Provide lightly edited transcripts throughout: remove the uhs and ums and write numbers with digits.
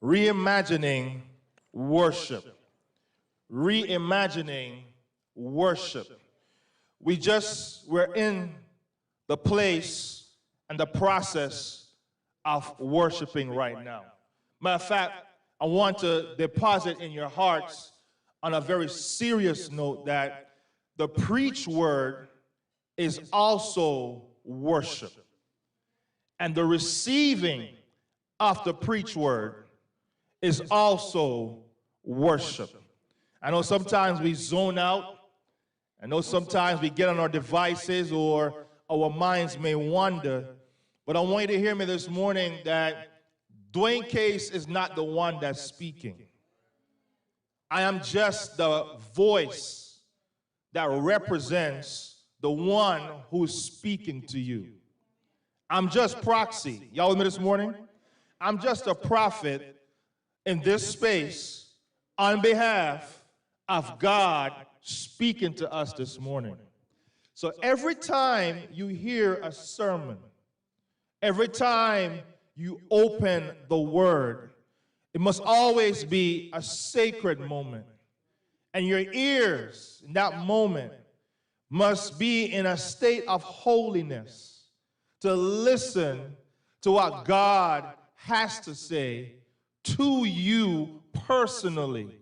reimagining worship. Reimagining worship. We're in the place and the process of worshiping right now. Matter of fact, I want to deposit in your hearts on a very serious note that the preach word is also worship. And the receiving of the preach word is also worship. I know sometimes we zone out. I know sometimes we get on our devices or our minds may wander. But I want you to hear me this morning that Dwayne Case is not the one that's speaking. I am just the voice that represents the one who's speaking to you. I'm just proxy. Y'all with me this morning? I'm just a prophet in this space on behalf of God speaking to us this morning. So every time you hear a sermon, every time you open the word, it must always be a sacred moment. And your ears in that moment must be in a state of holiness to listen to what God has to say to you personally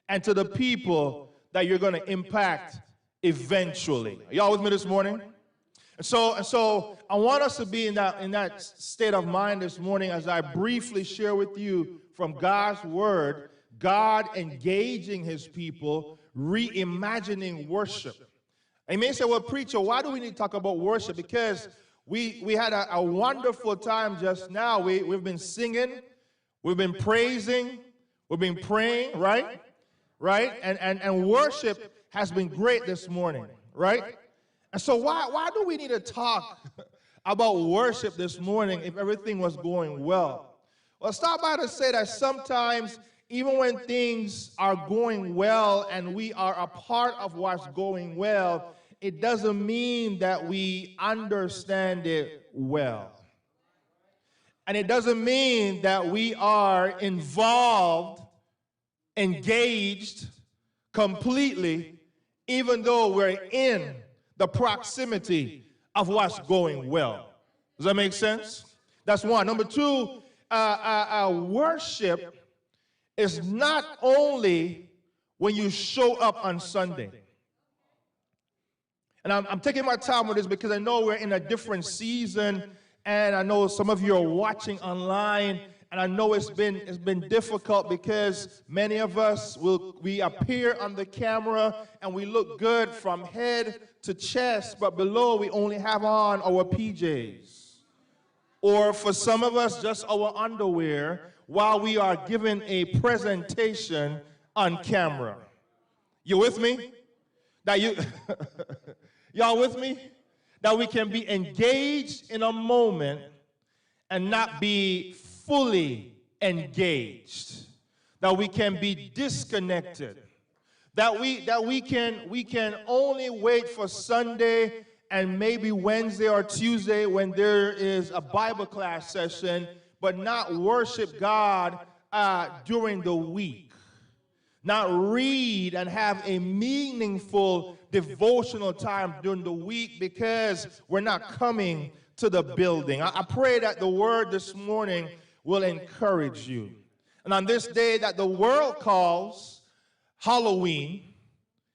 and to the people that you're going to impact eventually. Are y'all with me this morning? And so I want us to be in that state of mind this morning as I briefly share with you from God's word, God engaging his people, reimagining worship. And you may say, well, preacher, why do we need to talk about worship? Because we had a wonderful time just now. We've been singing, we've been praising, we've been praying, right? Right? And worship has been great this morning, right? And so why do we need to talk about worship this morning if everything was going well? Well, stop by to say that sometimes, even when things are going well and we are a part of what's going well, it doesn't mean that we understand it well. And it doesn't mean that we are involved, engaged completely, even though we're in the proximity of what's going well. Does that make sense? That's one. Number two, worship is not only when you show up on Sunday. And I'm taking my time with this because I know we're in a different season, and I know some of you are watching online, and I know it's been difficult because many of us we appear on the camera and we look good from head to chest, but below we only have on our PJs. Or for some of us, just our underwear while we are giving a presentation on camera. You with me? That y'all with me? That we can be engaged in a moment and not be fully engaged. That we can be disconnected. That we can only wait for Sunday and maybe Wednesday or Tuesday when there is a Bible class session, but not worship God during the week. Not read and have a meaningful devotional time during the week because we're not coming to the building. I pray that the word this morning will encourage you. And on this day that the world calls Halloween,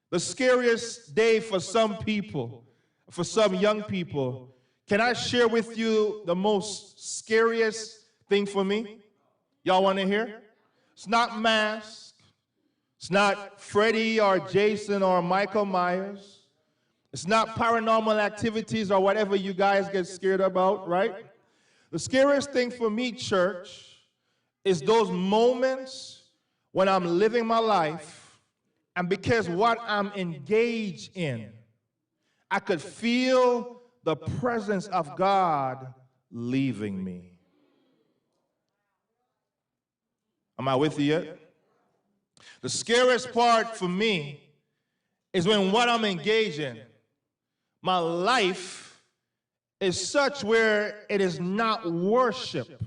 the scariest day for some people, for some young people, can I share with you the most scariest thing for me? Y'all want to hear? It's not mask. It's not Freddy or Jason or Michael Myers. It's not paranormal activities or whatever you guys get scared about, right? The scariest thing for me, church, is those moments when I'm living my life and because what I'm engaged in, I could feel the presence of God leaving me. Am I with you yet? The scariest part for me is when what I'm engaged in, my life is such where it is not worship.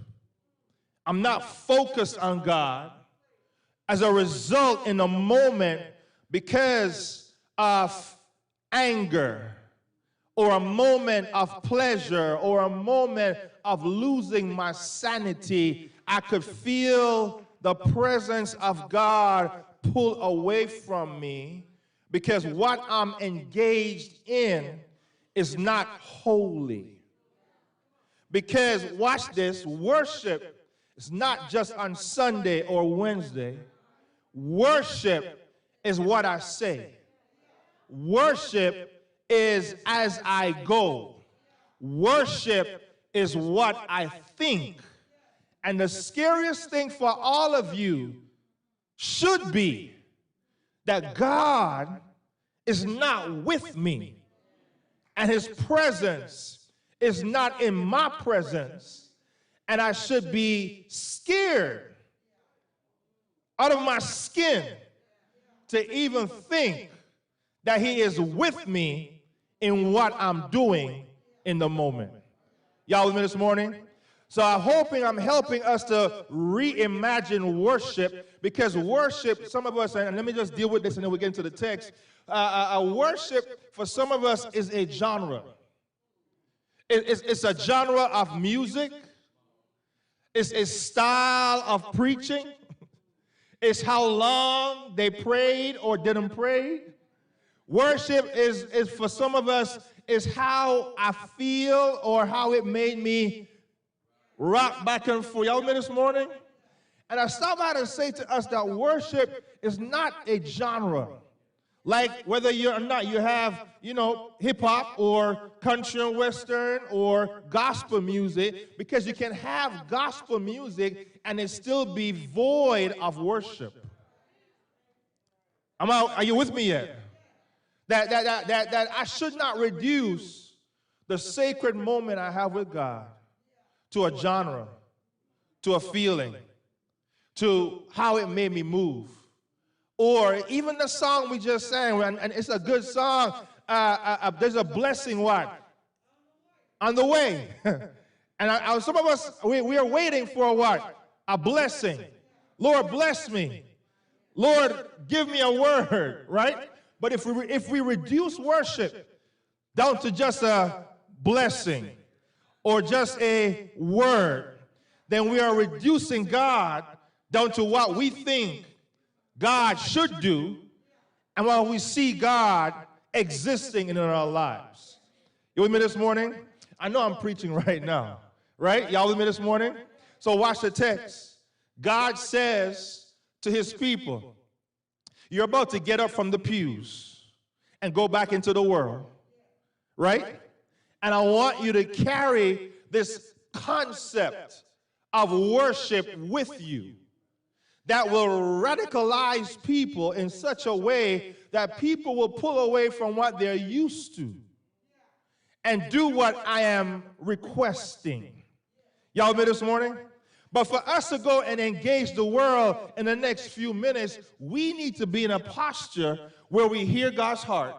I'm not focused on God. As a result, in a moment, because of anger, or a moment of pleasure, or a moment of losing my sanity, I could feel the presence of God pull away from me, because what I'm engaged in is not holy. Because, watch this, worship is not just on Sunday or Wednesday. Worship is what I say. Worship is as I go. Worship is what I think. And the scariest thing for all of you should be that God is not with me, and his presence is not in my presence, and I should be scared out of my skin to even think that he is with me in what I'm doing in the moment. Y'all with me this morning? So I'm hoping I'm helping us to reimagine worship, because worship, some of us, and let me just deal with this and then we'll get into the text. Worship for some of us is a genre. It's a genre of music. It's a style of preaching. It's how long they prayed or didn't pray. Worship is for some of us, is how I feel or how it made me rock back and forth. Y'all with me this morning? And I stop by to say to us that worship is not a genre. Like whether you're not, you have, hip hop or country and western or gospel music, because you can have gospel music and it still be void of worship. Are you with me yet? That I should not reduce the sacred moment I have with God to a genre, to a feeling, to how it made me move. Or even the song we just sang, and it's a good song, there's a blessing, what? On the way. And some of us, we are waiting for what? A blessing. Lord, bless me. Lord, give me a word, right? But if we reduce worship down to just a blessing or just a word, then we are reducing God down to what we think God should do, and while we see God existing in our lives. You with me this morning? I know I'm preaching right now, right? Y'all with me this morning? So watch the text. God says to his people, you're about to get up from the pews and go back into the world, right? And I want you to carry this concept of worship with you that will radicalize people in such a way that people will pull away from what they're used to and do what I am requesting. Y'all with me this morning? But for us to go and engage the world in the next few minutes, we need to be in a posture where we hear God's heart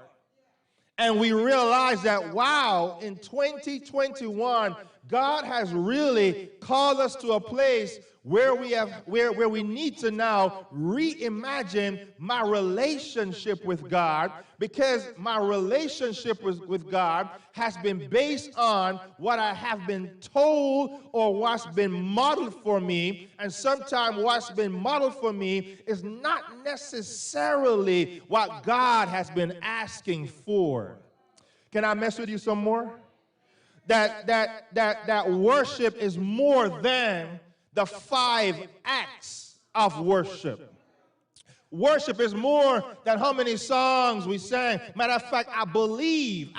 and we realize that, wow, in 2021, God has really called us to a place where we need to now reimagine my relationship with God, because my relationship with God has been based on what I have been told or what's been modeled for me, and sometimes what's been modeled for me is not necessarily what God has been asking for. Can I mess with you some more? That worship is more than the 5 acts of worship. Worship is more than how many songs we sang. Matter of fact, I believe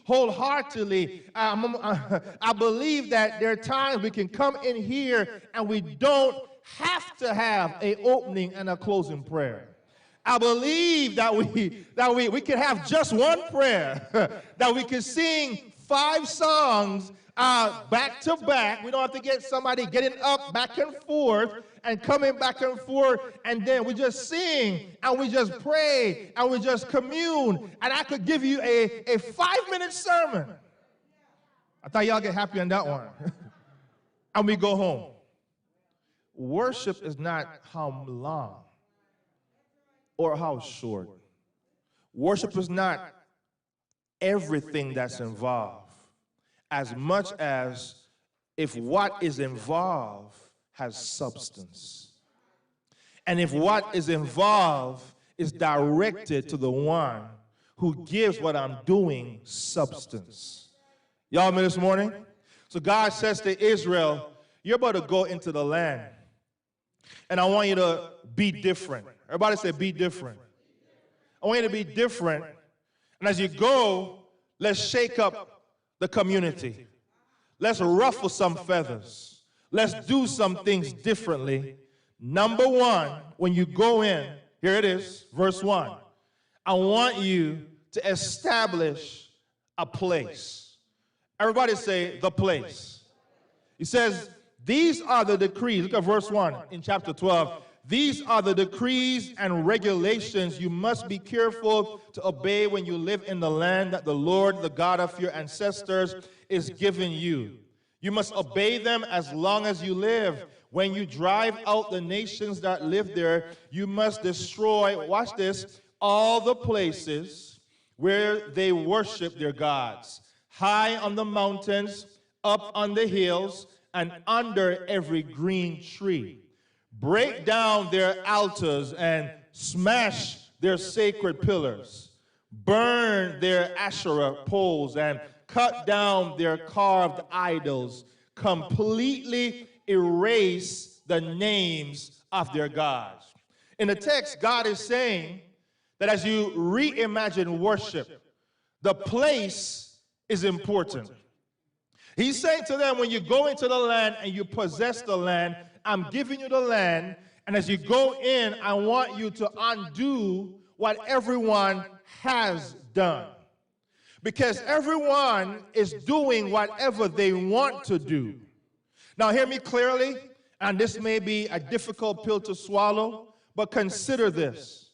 wholeheartedly. I believe that there are times we can come in here and we don't have to have an opening and a closing prayer. I believe that we can have just one prayer, that we can sing 5 songs back to back. We don't have to get somebody getting up back and forth and coming back and forth, and then we just sing and we just pray and we just commune. And I could give you a 5-minute sermon. I thought y'all get happy on that one. And we go home. worship is not how long or how short. Worship is not everything that's involved, as much as if what is involved has substance. And if what is involved is directed to the one who gives what I'm doing substance. Y'all me this morning? So God says to Israel, you're about to go into the land, and I want you to be different. Everybody say, be different. I want you to be different. And as you go, let's shake up the community. Let's ruffle some feathers. Let's do some things differently. Number one, when you go in, here it is, verse 1. I want you to establish a place. Everybody say, the place. He says, these are the decrees. Look at verse 1 in chapter 12. These are the decrees and regulations you must be careful to obey when you live in the land that the Lord, the God of your ancestors, is giving you. You must obey them as long as you live. When you drive out the nations that live there, you must destroy, watch this, all the places where they worship their gods, high on the mountains, up on the hills, and under every green tree. Break down their altars and smash their sacred pillars. Burn their Asherah poles and cut down their carved idols. Completely erase the names of their gods. In the text, God is saying that as you reimagine worship, the place is important. He's saying to them, when you go into the land and you possess the land, I'm giving you the land, and as you go in, I want you to undo what everyone has done. Because everyone is doing whatever they want to do. Now hear me clearly, and this may be a difficult pill to swallow, but consider this,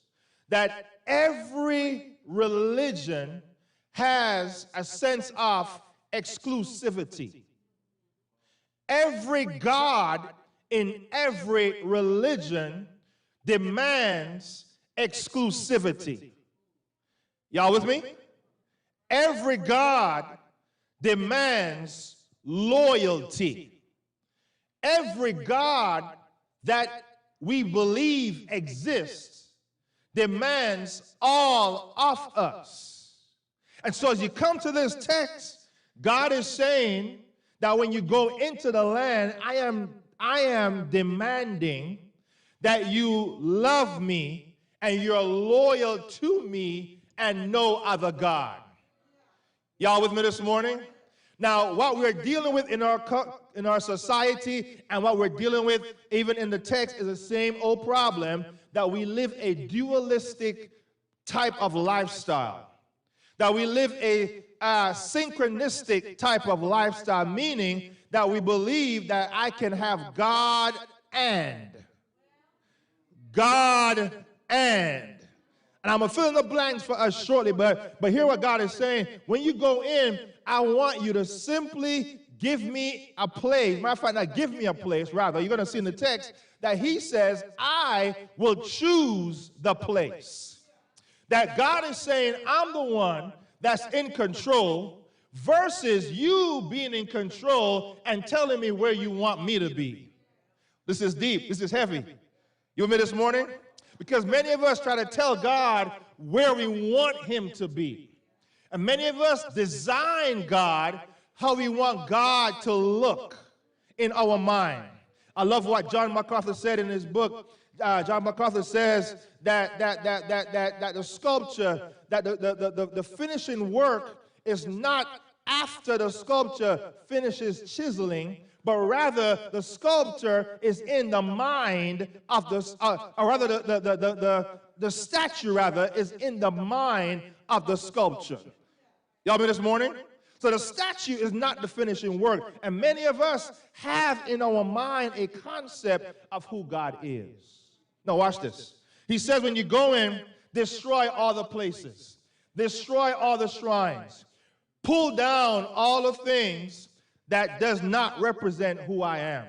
that every religion has a sense of exclusivity. Every God in every religion demands exclusivity. Y'all with me? Every God demands loyalty. Every God that we believe exists demands all of us. And so as you come to this text, God is saying that when you go into the land, I am demanding that you love me and you're loyal to me and no other God. Y'all with me this morning? Now, what we're dealing with in our society and what we're dealing with even in the text is the same old problem, that we live a dualistic type of lifestyle. That we live a synchronistic type of lifestyle, meaning that we believe that I can have God and. And I'm going to fill in the blanks for us shortly, but hear what God is saying. When you go in, I want you to simply give me a place. Matter of fact, not give me a place, rather. You're going to see in the text that he says, I will choose the place. That God is saying, I'm the one that's in control versus you being in control and telling me where you want me to be. This is deep. This is heavy. You with me this morning? Because many of us try to tell God where we want him to be. And many of us design God how we want God to look in our mind. I love what John MacArthur said in his book. John MacArthur says that the sculpture, that the finishing work is not after the sculpture finishes chiseling, but rather the sculptor is in the mind of the statue rather is in the mind of the sculpture. Y'all been this morning? So the statue is not the finishing work. And many of us have in our mind a concept of who God is. Now watch this. He says when you go in, destroy all the places. Destroy all the shrines. Pull down all the things that does not represent who I am.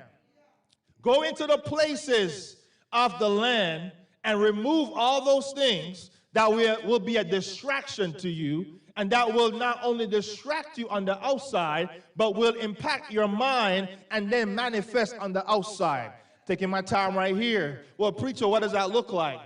Go into the places of the land and remove all those things that will be a distraction to you, and that will not only distract you on the outside, but will impact your mind and then manifest on the outside. Taking my time right here. Well, preacher, what does that look like?